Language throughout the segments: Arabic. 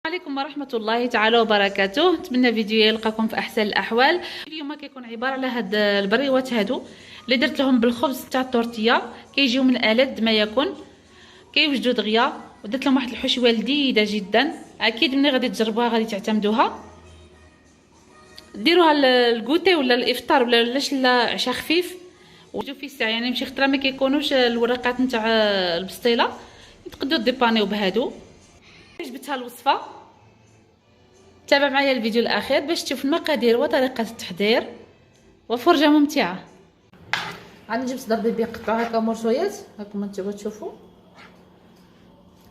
عليكم ورحمة الله تعالى وبركاته. نتمنى فيديو يلقاكم في احسن الاحوال. اليوم كيكون عبارة على هاد البريوات هادو اللي درت لهم بالخبز تاع الطورتيه، كيجيو من ألذ ما يكون، كيوجدوا دغيا، ودرت لهم واحد الحشوه لذيذه جدا. اكيد ملي غادي تجربوها غادي تعتمدوها، ديروها الكوتي ولا الافطار ولا لاش لا عشاء خفيف. وجو في الساعه يعني ماشي خطره ما كيكونوش الورقات نتاع البسطيله، تقدروا ديبانيو بهادو. عجبتها الوصفه تابع معايا الفيديو الاخير باش تشوف المقادير وطريقه التحضير وفرجه ممتعه. غادي نجيب صدر بيبي قطعوها هكا مرصويات، هاكم نتوما تشوفوا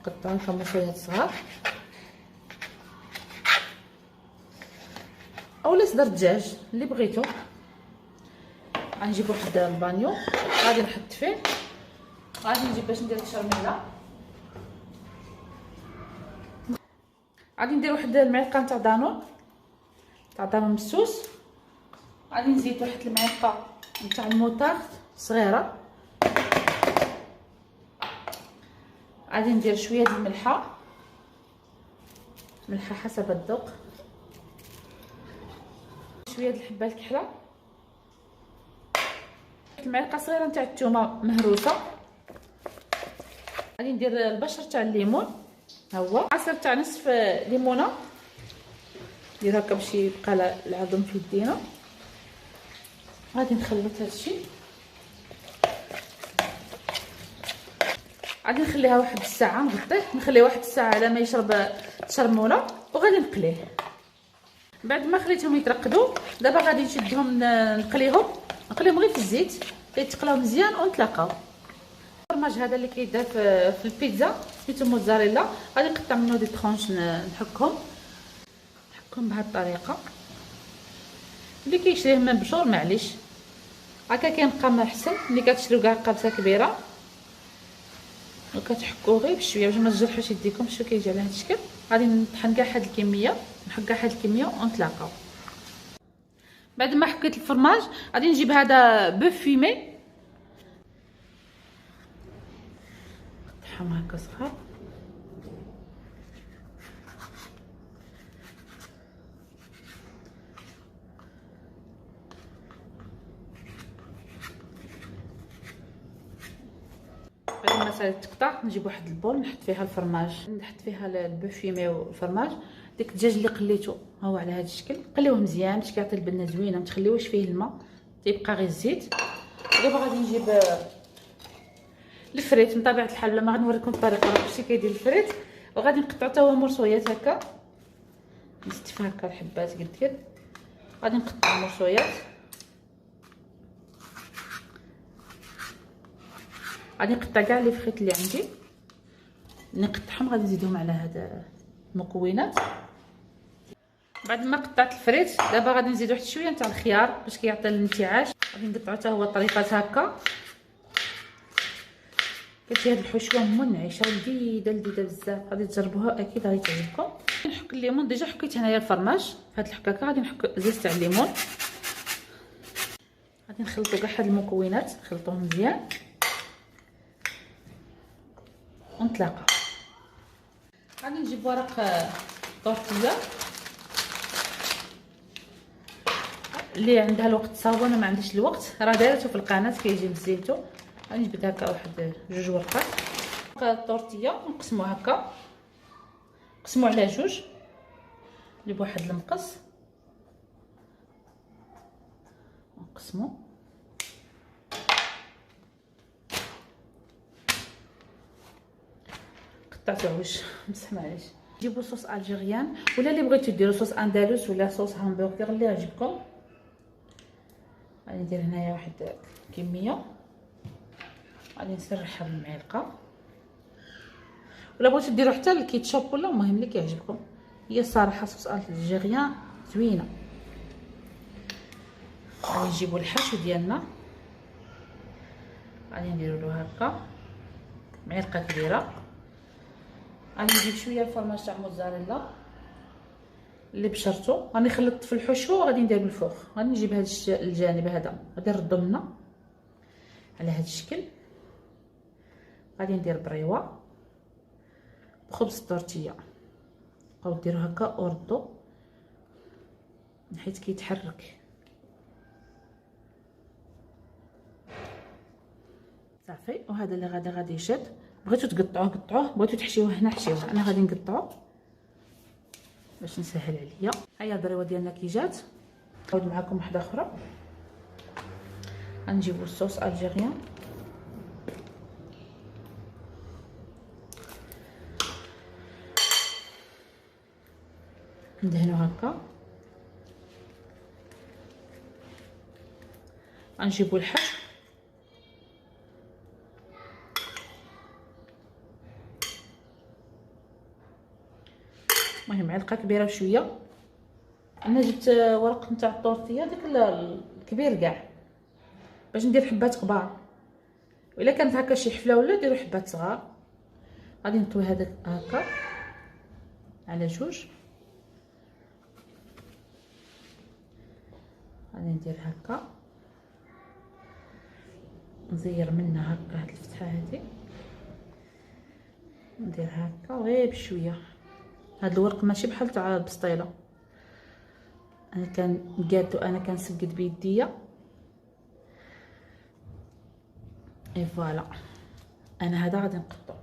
قطعوها هكا مرصويات صغار، اولا صدر دجاج اللي بغيتو. غنجيب واحد البانيو غادي نحط فيه، غادي نجيب باش ندير الشرميله، غادي ندير واحد المعلقه نتاع دانون مسوس، غادي نزيد واحد المعلقه نتاع الموطارد صغيره، غادي ندير شويه ديال الملحه حسب الذوق، شويه د الحبه الكحله، المعلقه صغيره نتاع الثومه مهروسه، غادي ندير البشر تاع الليمون، ها هو عصير تاع نصف ليمونه، ندير هكا باش يبقى العظم في يدينا. غادي نخلط هادشي، غادي نخليها واحد الساعه، نغطيه نخليه واحد الساعه على ما يشرب الشرموله، وغادي نقليه. بعد ما خليتهم يترقدوا دابا غادي نشدهم نقليهم غير في الزيت كيتقلاو مزيان ونتلاقاو. الفرماج هذا اللي كيدار في البيتزا سميتو موزاريلا، غادي نقطع منه دي طرونش نحكهم بهذه الطريقه. اللي كيشريه من بشور معليش هكا كينبقى محسن، ملي كتشريو كاع قابسه كبيره وكتحكوه غير بشويه باش ما تجرحوش يديكم. شوفوا كيجي على هذا الشكل. غادي نطحن كاع هاد الكميه، نحك كاع هاد الكميه ونتلاقاو. بعد ما حكيت الفرماج غادي نجيب هذا بوف فيمي، نقطعهم هكا صغار، بعد ما صارت تقطع نجيب واحد البول نحط فيها الفرماج، نحط فيها البوف فيمي والفرماج. ديك الدجاج اللي قليته ها هو على هذا الشكل، قليوه مزيان باش كيعطي البنه زوينه، ما تخليوش فيه الماء تيبقى غير الزيت. دابا غادي نجيب الفريت من طبيعه الحال، لما غنوريكم الطريقه كيفاش كيدير الفريت، وغادي نقطعو حتى هو مرصويات هكا، نستف هكا الحبات قد غادي نقطع مرصويات، غادي نقطع كاع لي فخيت اللي عندي، نقطعهم غادي نزيدهم على هاد المكونات. بعد ما قطعت الفريت دابا غادي نزيد واحد شويه نتاع الخيار باش كيعطي الانتعاش، غادي نقطعو حتى هو طريقه هكا. كتجي هاد الحشوه منعشه ولذيذه بزاف، غادي تجربوها اكيد غادي تعجبكم. نحك الليمون، ديجا حكيت هنايا الفرماج في هاد الحكاكه، غادي نحك زيت تاع الليمون، غادي نخلطوا كاع هاد المكونات نخلطوهم مزيان ونتلاقاو. غادي نجيب ورق طورتيه اللي عندها الوقت تصاوب، انا ما عنديش الوقت راه دايرته في القناه كيجي مزيتو. غادي نجبد هكا واحد جوج ورقات الطورتيه ونقسموها هكا، نقسمو على جوج، نجيب واحد المقص ونقسمو، قطعته واش مسح معليش. جيبوا صوص الجيريان ولا اللي بغيتو ديروا صوص اندلس ولا صوص همبرغر اللي يعجبكم. غادي ندير هنايا واحد كميه، غادي نسرحها بالمعلقه، ولا بغيتو ديروا حتى الكيتشوب ولا المهم اللي كيعجبكم. هي الصراحه صوص الجيريان زوينه. غادي نجيبوا الحشو ديالنا، غادي نديروا له هكا معلقه كبيره، غادي نجيب شويه الفرماج تاع موزاريلا اللي بشرته، غادي نخلط في الحشو وغادي ندير بالفوق. غادي نجيب هذا الجانب هذا غادي نردو منه على هذا الشكل، غادي ندير بريوه بخبز الطورتيه، بقاو ديروا هكا وردوا حيت كيتحرك صافي. وهذا اللي غادي يشد. بغيتو تقطعوه قطعوه، بغيتو تحشيوه هنا حشيوه. انا غادي نقطعو باش نسهل عليا. هيا البريوه ديالنا كي جات. نعاود معكم واحده اخرى. غنجيبو الصوص الجيريان. ندهنو هكا. غنجيبو الحب. المهم معلقه كبيره وشويه. انا جبت ورق نتاع الطورتيه داك الكبير كاع باش ندير حبات كبار، والا كانت هكا شي حفله ولا ديروا حبات صغار. غادي نطوي هذاك هكا على جوج. غادي ندير هكا نزير منها هكا هاد الفتحه هادي، ندير هكا غير بشويه. هاد الورق ماشي بحال تاع البسطيله، انا كنقادو، انا كنسقد بيديا. اي فوالا. انا هذا غادي نقطعو.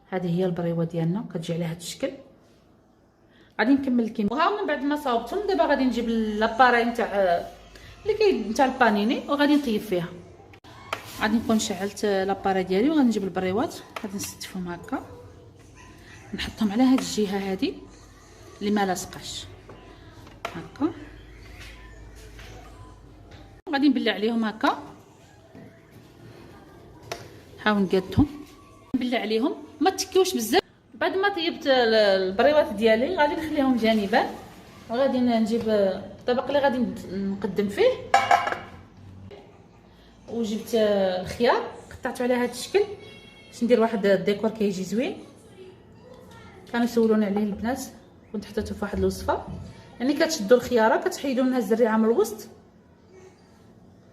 هذه هي البريوه ديالنا كتجي على هذا الشكل. غادي نكمل الكيمياء. وها من بعد ما صاوبتهم دابا غادي نجيب لاباري نتاع اللي نتاع البانيني وغادي نطيب فيها. غادي نكون شعلت لاباري ديالي وغادي نجيب البريوات. غادي نستفهم هكا، نحطهم على هاد الجهه هادي اللي ما لاصقاش هكا. غادي نبلع عليهم هكا، نحاول نقادهم نبلع عليهم ما تكيوش بزاف. بعد ما طيبت البريوات ديالي غادي نخليهم جانبا، وغادي نجيب الطبق اللي غادي نقدم فيه. وجبت الخيار قطعته على هذا الشكل باش ندير واحد الديكور كيجي زوين. كانوا يسولوني عليه البنات، كنت حطيته في واحد الوصفه. يعني كتشدوا الخياره كتحيدوا منها الزريعه من الوسط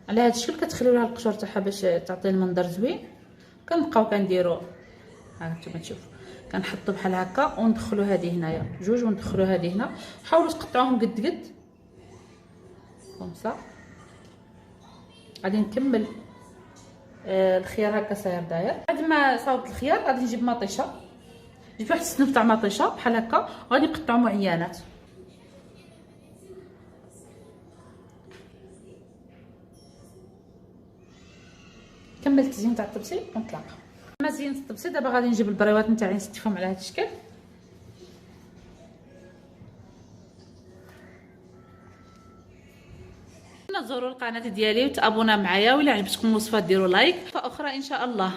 على هذا الشكل، كتخليو لها القشور تاعها باش تعطي المنظر زوين. كنبقاو كنديرو ها نتوما تشوفوا، كنحطوا بحال هكا وندخلوا هذه هنايا جوج وندخلوا هذه هنا. حاولوا تقطعوهم قد كومسا. غادي نكمل الخيار هكا صاير داير. بعد ما صاوبت الخيار غادي نجيب مطيشه، جبت واحد السنوب تاع مطيشه بحال هكا وغادي نقطعو معينات. كملت التزيين تاع الطبسي ونطلق. ما زينت الطبسي دابا غادي نجيب البريوات نتاعي نستفهم على هذا الشكل. زوروا القناه ديالي وتابونا معايا، ولا عجبتكم الوصفه ديروا لايك. اخرى ان شاء الله.